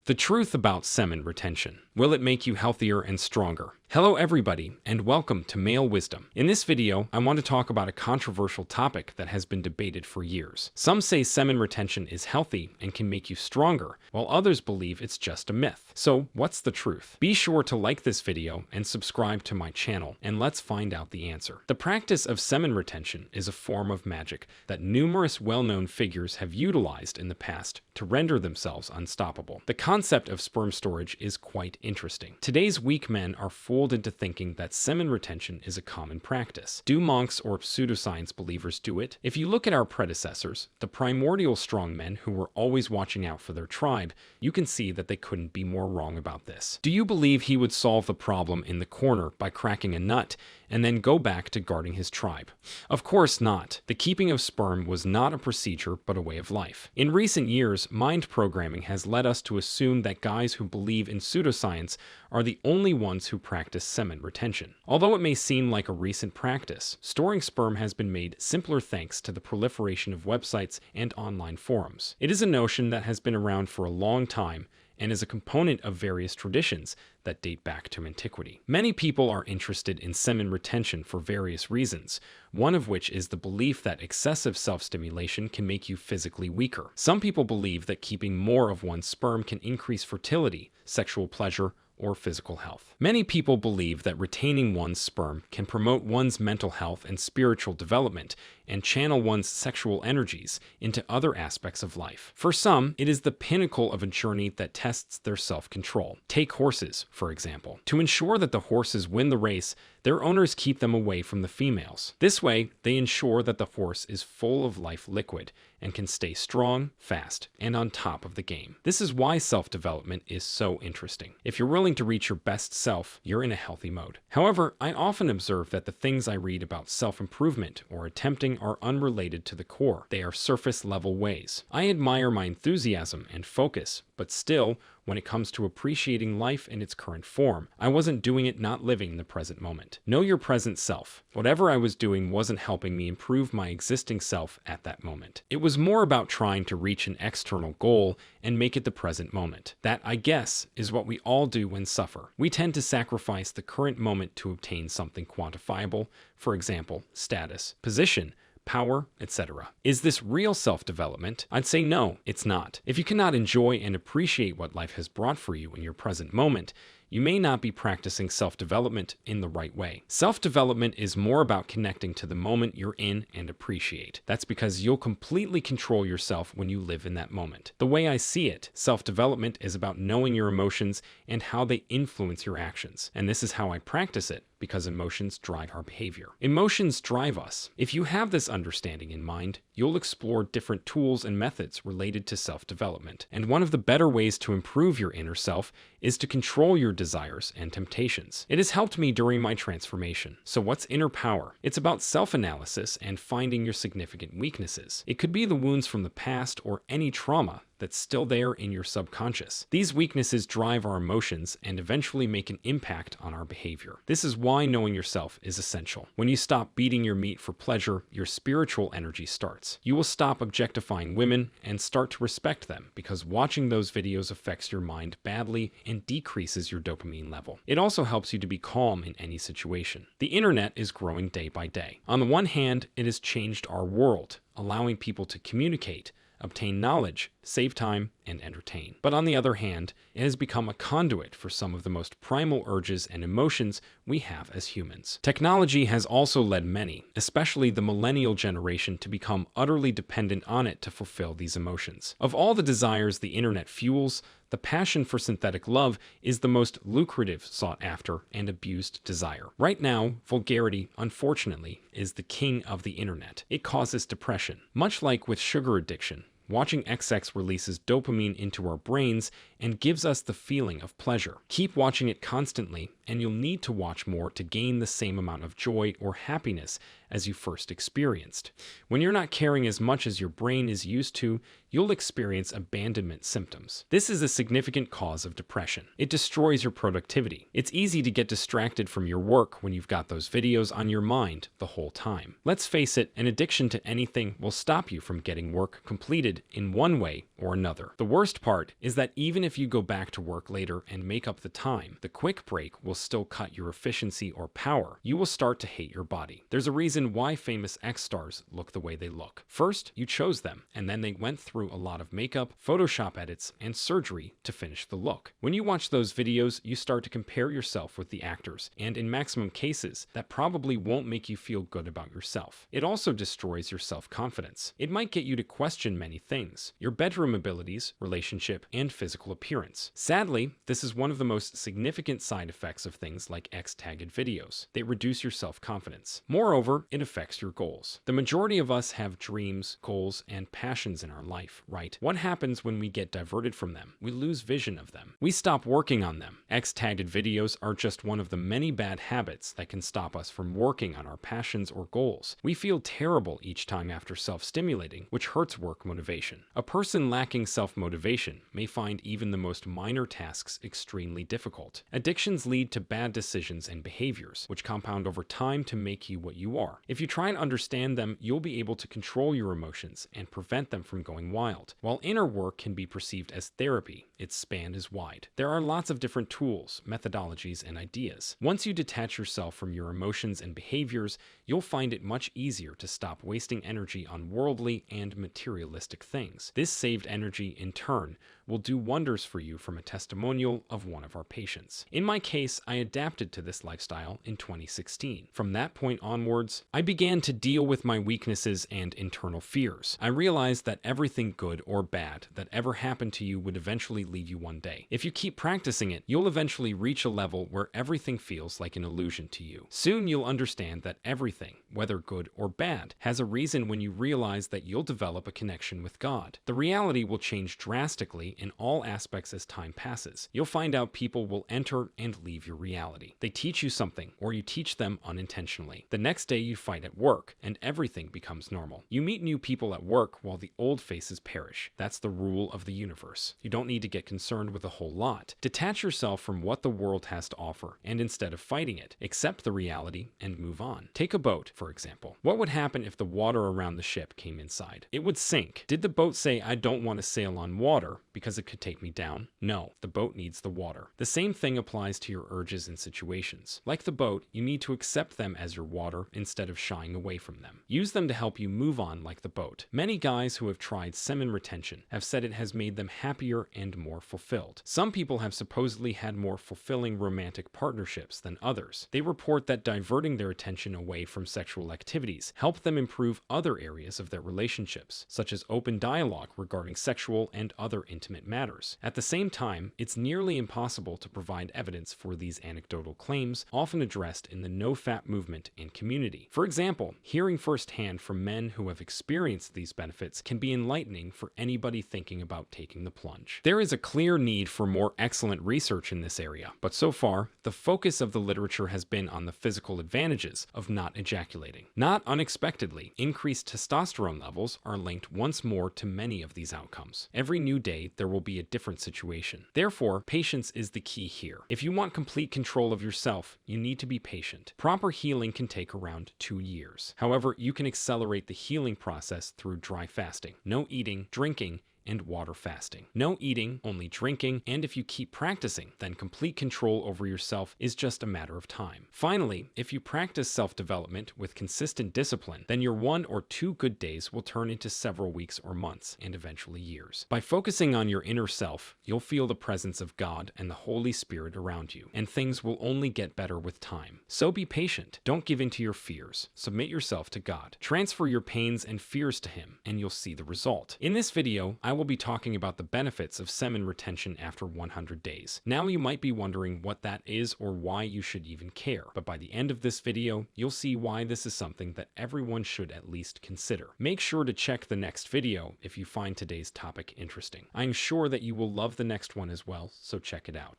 The truth about semen retention. Will it make you healthier and stronger? Hello everybody, and welcome to Male Wisdom. In this video, I want to talk about a controversial topic that has been debated for years. Some say semen retention is healthy and can make you stronger, while others believe it's just a myth. So, what's the truth? Be sure to like this video and subscribe to my channel, and let's find out the answer. The practice of semen retention is a form of magic that numerous well-known figures have utilized in the past to render themselves unstoppable. The concept of sperm storage is quite interesting. Today's weak men are fooled into thinking that semen retention is a common practice. Do monks or pseudoscience believers do it? If you look at our predecessors, the primordial strong men who were always watching out for their tribe, you can see that they couldn't be more wrong about this. Do you believe he would solve the problem in the corner by cracking a nut and then go back to guarding his tribe? Of course not. The keeping of sperm was not a procedure, but a way of life. In recent years, mind programming has led us to assume that guys who believe in pseudoscience are the only ones who practice semen retention. Although it may seem like a recent practice, storing sperm has been made simpler thanks to the proliferation of websites and online forums. It is a notion that has been around for a long time and is a component of various traditions that date back to antiquity. Many people are interested in semen retention for various reasons, one of which is the belief that excessive self-stimulation can make you physically weaker. Some people believe that keeping more of one's sperm can increase fertility, sexual pleasure, or physical health. Many people believe that retaining one's sperm can promote one's mental health and spiritual development and channel one's sexual energies into other aspects of life. For some, it is the pinnacle of a journey that tests their self-control. Take horses, for example. To ensure that the horses win the race, their owners keep them away from the females. This way, they ensure that the horse is full of life liquid and can stay strong, fast, and on top of the game. This is why self-development is so interesting. If you're willing to reach your best self, you're in a healthy mode. However, I often observe that the things I read about self-improvement or attempting are unrelated to the core. They are surface-level ways. I admire my enthusiasm and focus, but still, when it comes to appreciating life in its current form, I wasn't doing it, not living the present moment. Know your present self. Whatever I was doing wasn't helping me improve my existing self at that moment. It was more about trying to reach an external goal and make it the present moment. That, I guess, is what we all do when suffer. We tend to sacrifice the current moment to obtain something quantifiable, for example, status, position, power, etc. Is this real self-development? I'd say no, it's not. If you cannot enjoy and appreciate what life has brought for you in your present moment, you may not be practicing self-development in the right way. Self-development is more about connecting to the moment you're in and appreciate. That's because you'll completely control yourself when you live in that moment. The way I see it, self-development is about knowing your emotions and how they influence your actions. And this is how I practice it, because emotions drive our behavior. Emotions drive us. If you have this understanding in mind, you'll explore different tools and methods related to self-development. And one of the better ways to improve your inner self is to control your desires and temptations. It has helped me during my transformation. So what's inner power? It's about self-analysis and finding your significant weaknesses. It could be the wounds from the past or any trauma that's still there in your subconscious. These weaknesses drive our emotions and eventually make an impact on our behavior. This is why knowing yourself is essential. When you stop beating your meat for pleasure, your spiritual energy starts. You will stop objectifying women and start to respect them, because watching those videos affects your mind badly and decreases your dopamine level. It also helps you to be calm in any situation. The internet is growing day by day. On the one hand, it has changed our world, allowing people to communicate, obtain knowledge, save time, and entertain. But on the other hand, it has become a conduit for some of the most primal urges and emotions we have as humans. Technology has also led many, especially the millennial generation, to become utterly dependent on it to fulfill these emotions. Of all the desires the internet fuels, the passion for synthetic love is the most lucrative, sought after, and abused desire. Right now, vulgarity, unfortunately, is the king of the internet. It causes depression. Much like with sugar addiction, watching XX releases dopamine into our brains and gives us the feeling of pleasure. Keep watching it constantly, and you'll need to watch more to gain the same amount of joy or happiness as you first experienced. When you're not caring as much as your brain is used to, you'll experience abandonment symptoms. This is a significant cause of depression. It destroys your productivity. It's easy to get distracted from your work when you've got those videos on your mind the whole time. Let's face it, an addiction to anything will stop you from getting work completed in one way or another. The worst part is that even if you go back to work later and make up the time, the quick break will still cut your efficiency or power. You will start to hate your body. There's a reason why famous X-stars look the way they look. First, you chose them, and then they went through a lot of makeup, Photoshop edits, and surgery to finish the look. When you watch those videos, you start to compare yourself with the actors, and in maximum cases, that probably won't make you feel good about yourself. It also destroys your self-confidence. It might get you to question many things: your bedroom abilities, relationship, and physical appearance. Sadly, this is one of the most significant side effects of things like X-tagged videos. They reduce your self-confidence. Moreover, it affects your goals. The majority of us have dreams, goals, and passions in our life, right? What happens when we get diverted from them? We lose vision of them. We stop working on them. X-tagged videos are just one of the many bad habits that can stop us from working on our passions or goals. We feel terrible each time after self-stimulating, which hurts work motivation. A person lacking self-motivation may find even the most minor tasks extremely difficult. Addictions lead to bad decisions and behaviors, which compound over time to make you what you are. If you try and understand them, you'll be able to control your emotions and prevent them from going wild. While inner work can be perceived as therapy, its span is wide. There are lots of different tools, methodologies, and ideas. Once you detach yourself from your emotions and behaviors, you'll find it much easier to stop wasting energy on worldly and materialistic things. This saved energy, in turn, will do wonders for you, from a testimonial of one of our patients. In my case, I adapted to this lifestyle in 2016. From that point onwards, I began to deal with my weaknesses and internal fears. I realized that everything good or bad that ever happened to you would eventually leave you one day. If you keep practicing it, you'll eventually reach a level where everything feels like an illusion to you. Soon you'll understand that everything, whether good or bad, has a reason when you realize that you'll develop a connection with God. The reality will change drastically in all aspects as time passes. You'll find out people will enter and leave your reality. They teach you something, or you teach them unintentionally. The next day you fight at work, and everything becomes normal. You meet new people at work while the old faces perish. That's the rule of the universe. You don't need to get concerned with a whole lot. Detach yourself from what the world has to offer, and instead of fighting it, accept the reality and move on. Take a boat, for example. What would happen if the water around the ship came inside? It would sink. Did the boat say, "I don't want to sail on water because it could take me down"? No, the boat needs the water. The same thing applies to your urges and situations. Like the boat, you need to accept them as your water instead of shying away from them. Use them to help you move on like the boat. Many guys who have tried semen retention have said it has made them happier and more fulfilled. Some people have supposedly had more fulfilling romantic partnerships than others. They report that diverting their attention away from sexual activities helped them improve other areas of their relationships, such as open dialogue regarding sexual and other intimate matters. At the same time, it's nearly impossible to provide evidence for these anecdotal claims, often addressed in the NoFap movement and community. For example, hearing firsthand from men who have experienced these benefits can be enlightening for anybody thinking about taking the plunge. There is a clear need for more excellent research in this area, but so far, the focus of the literature has been on the physical advantages of not ejaculating. Not unexpectedly, increased testosterone levels are linked once more to many of these outcomes. Every new day, there will be a different situation. Therefore, patience is the key here. If you want complete control of yourself, you need to be patient. Proper healing can take around 2 years. However, you can accelerate the healing process through dry fasting. No eating, drinking, and water fasting. No eating, only drinking, and if you keep practicing, then complete control over yourself is just a matter of time. Finally, if you practice self-development with consistent discipline, then your 1 or 2 good days will turn into several weeks or months, and eventually years. By focusing on your inner self, you'll feel the presence of God and the Holy Spirit around you, and things will only get better with time. So be patient. Don't give in to your fears. Submit yourself to God. Transfer your pains and fears to Him, and you'll see the result. In this video, I will be talking about the benefits of semen retention after 100 days. Now you might be wondering what that is or why you should even care, but by the end of this video, you'll see why this is something that everyone should at least consider. Make sure to check the next video if you find today's topic interesting. I'm sure that you will love the next one as well, so check it out.